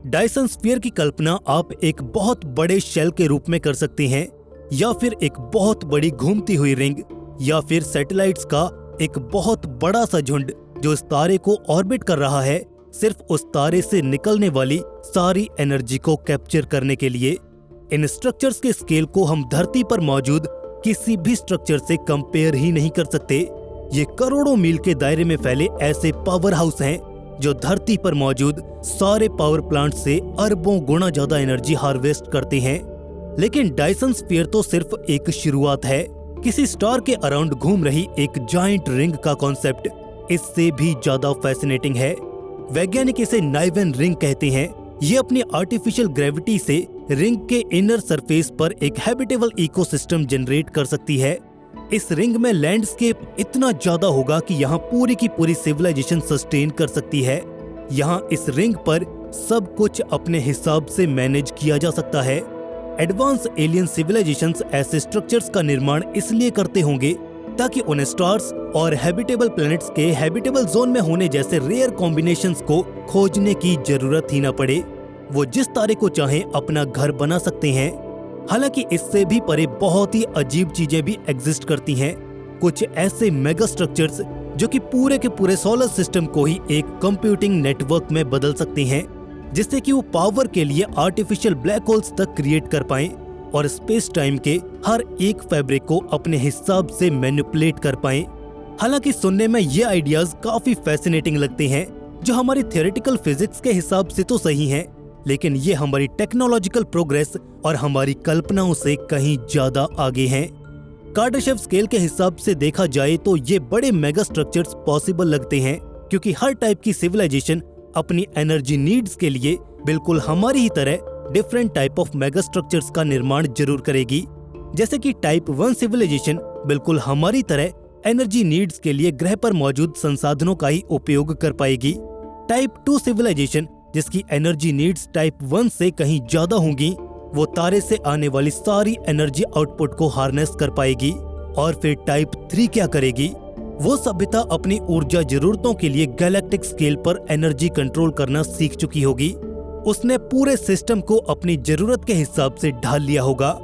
डायसन स्फीयर की कल्पना आप एक बहुत बड़े शेल के रूप में कर सकते हैं, या फिर एक बहुत बड़ी घूमती हुई रिंग, या फिर सैटेलाइट्स का एक बहुत बड़ा सा झुंड जो इस तारे को ऑर्बिट कर रहा है, सिर्फ उस तारे से निकलने वाली सारी एनर्जी को कैप्चर करने के लिए। इन स्ट्रक्चर्स के स्केल को हम धरती पर मौजूद किसी भी स्ट्रक्चर से कंपेयर ही नहीं कर सकते। ये करोड़ों मील के दायरे में फैले ऐसे पावर हाउस हैं जो धरती पर मौजूद सारे पावर प्लांट से अरबों गुना ज्यादा एनर्जी हार्वेस्ट करते हैं। लेकिन डायसन स्फीयर तो सिर्फ एक शुरुआत है। किसी स्टार के अराउंड घूम रही एक जायंट रिंग का कॉन्सेप्ट इससे भी ज्यादा फैसिनेटिंग है। वैज्ञानिक इसे नाइवन रिंग कहते हैं। ये अपनी आर्टिफिशियल ग्रेविटी से रिंग के इनर सरफेस पर एक हैबिटेबल इकोसिस्टम जनरेट कर सकती है। इस रिंग में लैंडस्केप इतना ज्यादा होगा कि यहाँ पूरी की पूरी सिविलाइजेशन सस्टेन कर सकती है। यहाँ इस रिंग पर सब कुछ अपने हिसाब से मैनेज किया जा सकता है। एडवांस एलियन सिविलाइजेशंस ऐसे स्ट्रक्चर्स का निर्माण इसलिए करते होंगे ताकि उन स्टार्स और हैबिटेबल प्लैनेट्स के हैबिटेबल जोन में होने जैसे रेयर कॉम्बिनेशंस को खोजने की जरूरत ही न पड़े। वो जिस तारे को चाहे अपना घर बना सकते हैं। हालांकि इससे भी परे बहुत ही अजीब चीजें भी एग्जिस्ट करती हैं। कुछ ऐसे मेगा स्ट्रक्चर्स जो कि पूरे के पूरे सोलर सिस्टम को ही एक कंप्यूटिंग नेटवर्क में बदल सकते हैं, जिससे कि वो पावर के लिए आर्टिफिशियल ब्लैक होल्स तक क्रिएट कर पाएं और स्पेस टाइम के हर एक फैब्रिक को अपने हिसाब से मैनिपुलेट कर पाएं। हालांकि सुनने में ये आइडियाज काफी फैसिनेटिंग लगते हैं, जो हमारी थियोरेटिकल फिजिक्स के हिसाब से तो सही हैं, लेकिन ये हमारी टेक्नोलॉजिकल प्रोग्रेस और हमारी कल्पनाओं से कहीं ज्यादा आगे हैं। कार्डाशेव स्केल के हिसाब से देखा जाए तो ये बड़े मेगा स्ट्रक्चर्स पॉसिबल लगते हैं, क्योंकि हर टाइप की सिविलाइजेशन अपनी एनर्जी नीड्स के लिए बिल्कुल हमारी ही तरह different type of mega structures का निर्माण जरूर करेगी। जैसे कि टाइप 1 सिविलाइजेशन बिल्कुल हमारी तरह एनर्जी नीड्स के लिए ग्रह पर मौजूद संसाधनों का ही उपयोग कर पाएगी। टाइप 2 सिविलाइजेशन, जिसकी एनर्जी नीड्स टाइप 1 से कहीं ज्यादा होंगी, वो तारे से आने वाली सारी एनर्जी आउटपुट को हार्नेस कर पाएगी। और फिर टाइप 3 क्या करेगी? वो सभ्यता अपनी ऊर्जा जरूरतों के लिए गैलेक्टिक स्केल पर एनर्जी कंट्रोल करना सीख चुकी होगी। उसने पूरे सिस्टम को अपनी जरूरत के हिसाब से ढाल लिया होगा।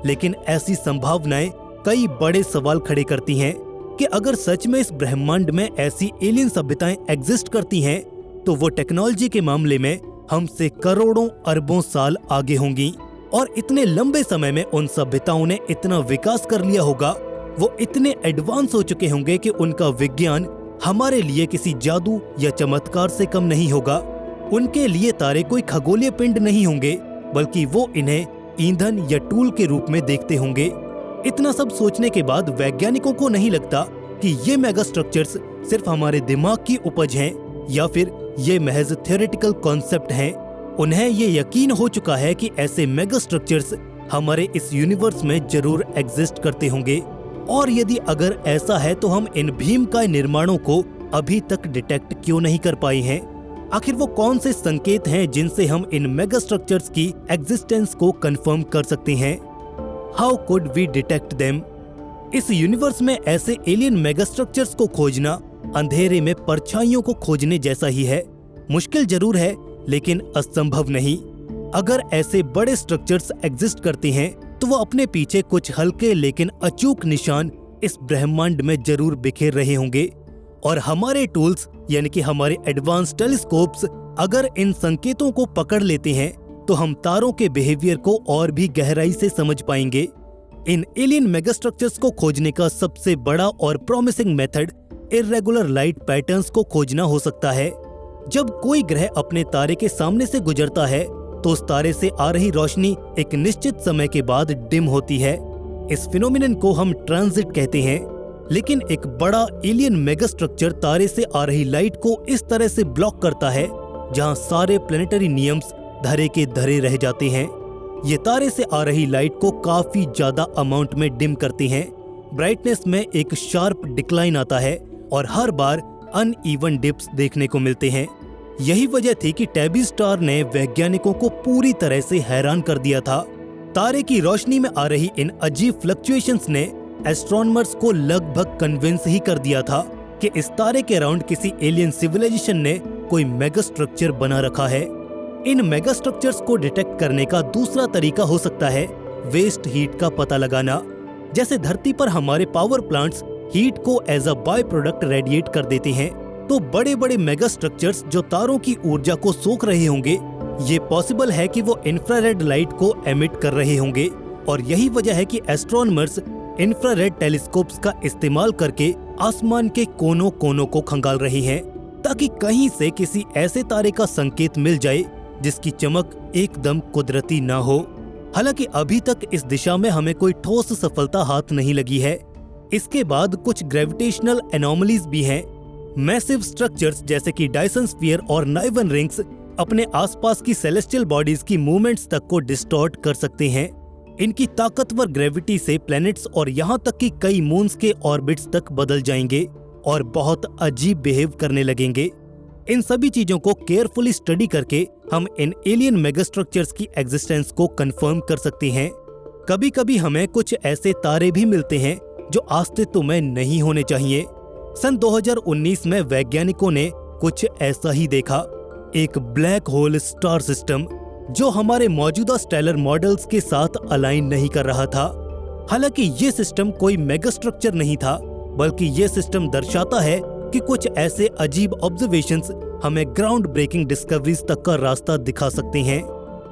लेकिन ऐसी संभावनाएं कई बड़े सवाल खड़े करती हैं कि अगर सच में इस ब्रह्मांड में ऐसी एलियन सभ्यताएं एग्जिस्ट करती हैं, तो वो टेक्नोलॉजी के मामले में हमसे करोड़ों अरबों साल आगे होंगी। और इतने लंबे समय में उन सभ्यताओं ने इतना विकास कर लिया होगा, वो इतने एडवांस हो चुके होंगे कि उनका विज्ञान हमारे लिए किसी जादू या चमत्कार से कम नहीं होगा। उनके लिए तारे कोई खगोलीय पिंड नहीं होंगे, बल्कि वो इन्हें ईंधन या टूल के रूप में देखते होंगे। इतना सब सोचने के बाद वैज्ञानिकों को नहीं लगता कि ये मेगा स्ट्रक्चर्स सिर्फ हमारे दिमाग की उपज हैं या फिर ये महज थ्योरेटिकल कॉन्सेप्ट हैं। उन्हें ये यकीन हो चुका है कि ऐसे मेगा स्ट्रक्चर्स हमारे इस यूनिवर्स में जरूर एग्जिस्ट करते होंगे। और यदि अगर ऐसा है तो हम इन भीमकाय निर्माणों को अभी तक डिटेक्ट क्यों नहीं कर पाए हैं? आखिर वो कौन से संकेत हैं जिनसे हम इन मेगा स्ट्रक्चर्स की एग्जिस्टेंस को कंफर्म कर सकते हैं? How could we detect them? इस यूनिवर्स में ऐसे एलियन मेगा स्ट्रक्चर्स को खोजना अंधेरे में परछाइयों को खोजने जैसा ही है। मुश्किल जरूर है, लेकिन असंभव नहीं। अगर ऐसे बड़े स्ट्रक्चर्स एग्जिस्ट करते हैं, तो वो अपने पीछे कुछ हल्के लेकिन अचूक निशान इस ब्रह्मांड में जरूर बिखेर रहे होंगे। और हमारे टूल्स यानी कि हमारे एडवांस टेलीस्कोप्स अगर इन संकेतों को पकड़ लेते हैं, तो हम तारों के बिहेवियर को और भी गहराई से समझ पाएंगे। इन एलियन मेगा स्ट्रक्चर्स को खोजने का सबसे बड़ा और promising method irregular light patterns को खोजना हो सकता है। जब कोई ग्रह अपने तारे के सामने से गुजरता है, तो उस तारे से आ रही रोशनी एक निश्चित समय के बाद डिम होती है। इस फिनोमिनन को हम ट्रांजिट कहते हैं। लेकिन एक बड़ा एलियन मेगा स्ट्रक्चर तारे से आ रही लाइट को इस तरह से ब्लॉक करता है, जहां सारे प्लेनेटरी नियम्स धरे के धरे रह जाते हैं। ये तारे से आ रही लाइट को काफी ज्यादा अमाउंट में डिम करते हैं। ब्राइटनेस में एक शार्प डिक्लाइन आता है और हर बार अनइवन डिप्स देखने को मिलते हैं। यही वजह थी कि टैबी स्टार ने वैज्ञानिकों को पूरी तरह से हैरान कर दिया था। तारे की रोशनी में आ रही इन अजीब फ्लक्चुएशंस ने एस्ट्रोनॉमर्स को लगभग कन्विंस ही कर दिया था कि इस तारे के अराउंड किसी एलियन सिविलाइजेशन ने कोई मेगा स्ट्रक्चर बना रखा है। इन मेगा स्ट्रक्चर्स को डिटेक्ट करने का दूसरा तरीका हो सकता है वेस्ट हीट का पता लगाना। जैसे धरती पर हमारे पावर प्लांट्स हीट को as a by product radiate कर देते हैं, तो बड़े बड़े मेगा स्ट्रक्चर्स जो तारों की ऊर्जा को सोख रहे होंगे, ये पॉसिबल है कि वो इंफ्रारेड लाइट को एमिट कर रहे होंगे। और यही वजह है कि एस्ट्रोनॉमर्स इंफ्रारेड टेलीस्कोप्स का इस्तेमाल करके आसमान के कोनों कोनों को खंगाल रहे हैं, ताकि कहीं से किसी ऐसे तारे का संकेत मिल जाए जिसकी चमक एकदम कुदरती ना हो। हालांकि अभी तक इस दिशा में हमें कोई ठोस सफलता हाथ नहीं लगी है। इसके बाद कुछ ग्रेविटेशनल एनोमलीज भी हैं। मैसिव स्ट्रक्चर्स जैसे कि डायसन स्फीयर और नाइवन रिंग्स अपने आसपास की सेलेस्टियल बॉडीज की मूवमेंट्स तक को डिस्टॉर्ट कर सकते हैं। इनकी ताकतवर ग्रेविटी से प्लैनेट्स और यहाँ तक कि कई मून्स के ऑर्बिट्स तक बदल जाएंगे और बहुत अजीब बिहेव करने लगेंगे। इन सभी चीजों को केयरफुली स्टडी करके हम इन एलियन मेगा स्ट्रक्चर्स की एग्जिस्टेंस को कंफर्म कर सकते हैं। कभी कभी हमें कुछ ऐसे तारे भी मिलते हैं जो अस्तित्व में नहीं होने चाहिए। सन 2019 में वैज्ञानिकों ने कुछ ऐसा ही देखा, एक ब्लैक होल स्टार सिस्टम जो हमारे मौजूदा स्टेलर मॉडल्स के साथ अलाइन नहीं कर रहा था। हालांकि ये सिस्टम कोई मेगा स्ट्रक्चर नहीं था, बल्कि ये सिस्टम दर्शाता है कि कुछ ऐसे अजीब ऑब्जर्वेशंस हमें ग्राउंड ब्रेकिंग डिस्कवरीज तक का रास्ता दिखा सकते हैं।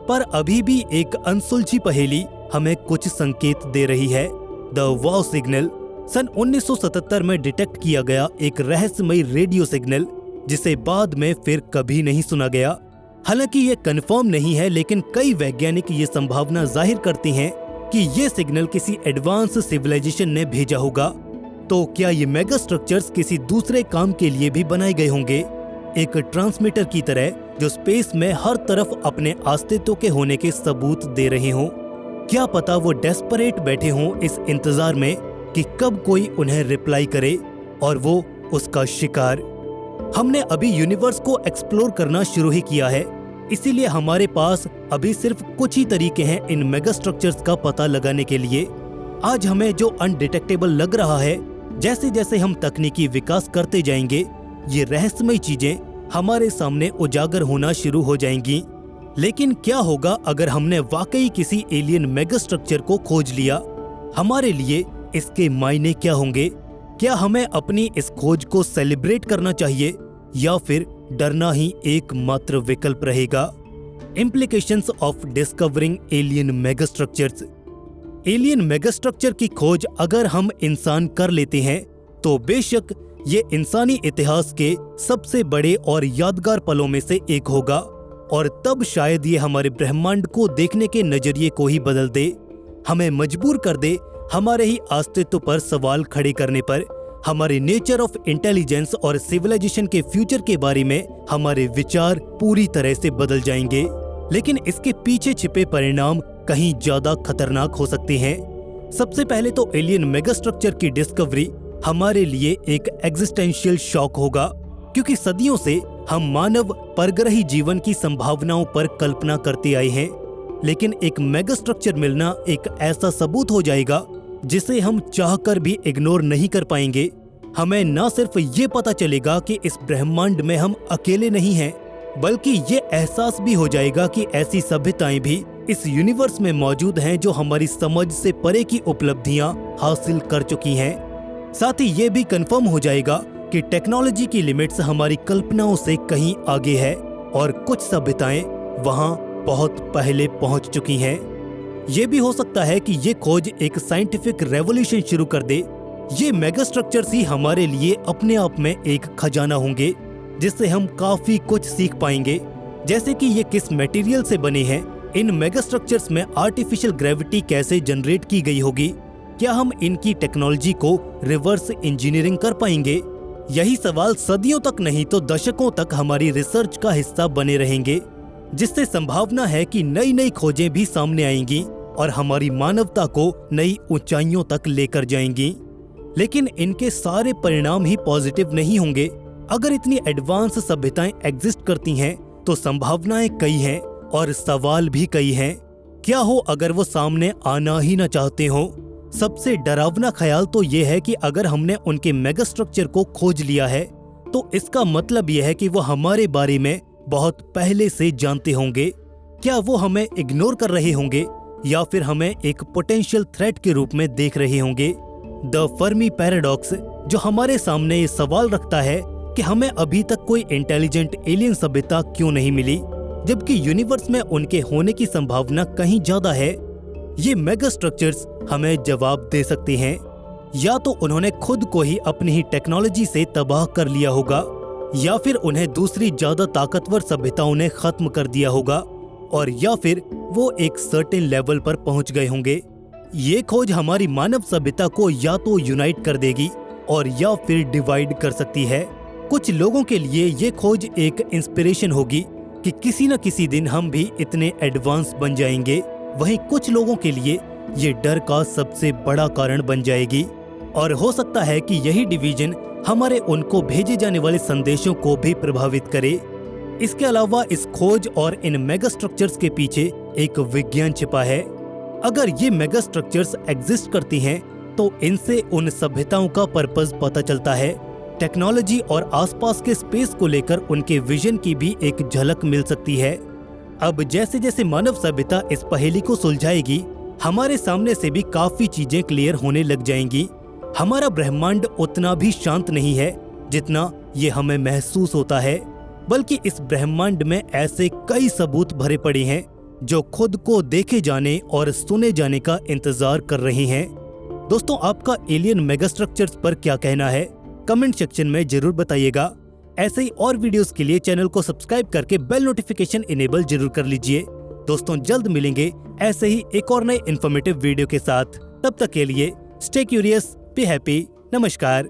पर अभी भी एक अनसुलझी पहेली हमें कुछ संकेत दे रही है। द वाव सिग्नल सन 1977 में डिटेक्ट किया गया एक रहस्यमयी रेडियो सिग्नल जिसे बाद में फिर कभी नहीं सुना गया। हालांकि ये कंफर्म नहीं है, लेकिन कई वैज्ञानिक ये संभावना जाहिर करते हैं कि ये सिग्नल किसी एडवांस सिविलाइजेशन ने भेजा होगा। तो क्या ये मेगा स्ट्रक्चर्स किसी दूसरे काम के लिए भी बनाए गए होंगे, एक ट्रांसमीटर की तरह जो स्पेस में हर तरफ अपने अस्तित्व के होने के सबूत दे रहे हों? क्या पता वो डेस्परेट बैठे हों इस इंतजार में कि कब कोई उन्हें रिप्लाई करे और वो उसका शिकार। हमने अभी यूनिवर्स को एक्सप्लोर करना शुरू ही किया है, इसीलिए हमारे पास अभी सिर्फ कुछ ही तरीके हैं इन मेगा स्ट्रक्चर्स का पता लगाने के लिए। आज हमें जो अनडिटेक्टेबल लग रहा है, जैसे जैसे हम तकनीकी विकास करते जाएंगे, ये रहस्यमय चीजें हमारे सामने उजागर होना शुरू हो जाएंगी। लेकिन क्या होगा अगर हमने वाकई किसी एलियन मेगा स्ट्रक्चर को खोज लिया? हमारे लिए इसके मायने क्या होंगे? क्या हमें अपनी इस खोज को सेलिब्रेट करना चाहिए या फिर डरना ही एकमात्र विकल्प रहेगा? Implications of discovering alien mega structures. Alien mega structure की खोज अगर हम इंसान कर लेते हैं तो बेशक ये इंसानी इतिहास के सबसे बड़े और यादगार पलों में से एक होगा, और तब शायद ये हमारे ब्रह्मांड को देखने के नजरिए को ही बदल दे, हमें मजबूर कर दे हमारे ही अस्तित्व पर सवाल खड़े करने पर। हमारे नेचर ऑफ इंटेलिजेंस और सिविलाइजेशन के फ्यूचर के बारे में हमारे विचार पूरी तरह से बदल जाएंगे। लेकिन इसके पीछे छिपे परिणाम कहीं ज्यादा खतरनाक हो सकते हैं। सबसे पहले तो एलियन मेगा स्ट्रक्चर की डिस्कवरी हमारे लिए एक एग्जिस्टेंशियल शॉक होगा, क्योंकि सदियों से हम मानव परग्रही जीवन की संभावनाओं पर कल्पना करते आए हैं। लेकिन एक मेगा स्ट्रक्चर मिलना एक ऐसा सबूत हो जाएगा जिसे हम चाहकर भी इग्नोर नहीं कर पाएंगे। हमें न सिर्फ ये पता चलेगा कि इस ब्रह्मांड में हम अकेले नहीं हैं, बल्कि ये एहसास भी हो जाएगा कि ऐसी सभ्यताएं भी इस यूनिवर्स में मौजूद हैं जो हमारी समझ से परे की उपलब्धियां हासिल कर चुकी हैं। साथ ही ये भी कंफर्म हो जाएगा कि टेक्नोलॉजी की लिमिट्स हमारी कल्पनाओं से कहीं आगे है और कुछ सभ्यताएं वहां बहुत पहले पहुंच चुकी हैं। ये भी हो सकता है कि ये खोज एक साइंटिफिक रेवोल्यूशन शुरू कर दे। ये मेगा स्ट्रक्चर्स ही हमारे लिए अपने आप में एक खजाना होंगे जिससे हम काफी कुछ सीख पाएंगे, जैसे कि ये किस मटेरियल से बने हैं, इन मेगा स्ट्रक्चर्स में आर्टिफिशियल ग्रेविटी कैसे जनरेट की गई होगी, क्या हम इनकी टेक्नोलॉजी को रिवर्स इंजीनियरिंग कर पाएंगे? यही सवाल सदियों तक नहीं तो दशकों तक हमारी रिसर्च का हिस्सा बने रहेंगे, जिससे संभावना है कि नई नई खोजें भी सामने आएंगी और हमारी मानवता को नई ऊंचाइयों तक लेकर जाएंगी। लेकिन इनके सारे परिणाम ही पॉजिटिव नहीं होंगे। अगर इतनी एडवांस सभ्यताएं एग्जिस्ट करती हैं तो संभावनाएं कई हैं और सवाल भी कई हैं। क्या हो अगर वो सामने आना ही न चाहते हो? सबसे डरावना ख्याल तो ये है कि अगर हमने उनके मेगा स्ट्रक्चर को खोज लिया है तो इसका मतलब यह है कि वो हमारे बारे में बहुत पहले से जानते होंगे। क्या वो हमें इग्नोर कर रहे होंगे या फिर हमें एक पोटेंशियल थ्रेट के रूप में देख रहे होंगे? द फर्मी पैराडॉक्स जो हमारे सामने ये सवाल रखता है कि हमें अभी तक कोई इंटेलिजेंट एलियन सभ्यता क्यों नहीं मिली, जबकि यूनिवर्स में उनके होने की संभावना कहीं ज्यादा है। ये मेगा स्ट्रक्चर्स हमें जवाब दे सकते हैं। या तो उन्होंने खुद को ही अपनी ही टेक्नोलॉजी से तबाह कर लिया होगा, या फिर उन्हें दूसरी ज्यादा ताकतवर सभ्यताओं ने खत्म कर दिया होगा, और या फिर वो एक सर्टेन लेवल पर पहुंच गए होंगे। ये खोज हमारी मानव सभ्यता को या तो यूनाइट कर देगी और या फिर डिवाइड कर सकती है। कुछ लोगों के लिए ये खोज एक इंस्पिरेशन होगी कि किसी न किसी दिन हम भी इतने एडवांस बन जाएंगे। वहीं कुछ लोगों के लिए ये डर का सबसे बड़ा कारण बन जाएगी, और हो सकता है कि यही डिवीजन हमारे उनको भेजे जाने वाले संदेशों को भी प्रभावित करे। इसके अलावा इस खोज और इन मेगा स्ट्रक्चर्स के पीछे एक विज्ञान छिपा है। अगर ये मेगा स्ट्रक्चर्स एग्जिस्ट करती हैं तो इनसे उन सभ्यताओं का पर्पस पता चलता है। टेक्नोलॉजी और आसपास के स्पेस को लेकर उनके विजन की भी एक झलक मिल सकती है। अब जैसे जैसे मानव सभ्यता इस पहेली को सुलझाएगी, हमारे सामने से भी काफी चीजें क्लियर होने लग जाएंगी। हमारा ब्रह्मांड उतना भी शांत नहीं है जितना ये हमें महसूस होता है, बल्कि इस ब्रह्मांड में ऐसे कई सबूत भरे पड़े हैं जो खुद को देखे जाने और सुने जाने का इंतजार कर रहे हैं। दोस्तों, आपका एलियन मेगास्ट्रक्चर्स पर क्या कहना है? कमेंट सेक्शन में जरूर बताइएगा। ऐसे ही और वीडियोस के लिए चैनल को सब्सक्राइब करके बेल नोटिफिकेशन इनेबल जरूर कर लीजिए। दोस्तों, जल्द मिलेंगे ऐसे ही एक और नए इन्फॉर्मेटिव वीडियो के साथ। तब तक के लिए स्टे क्यूरियस, बी हैप्पी। नमस्कार।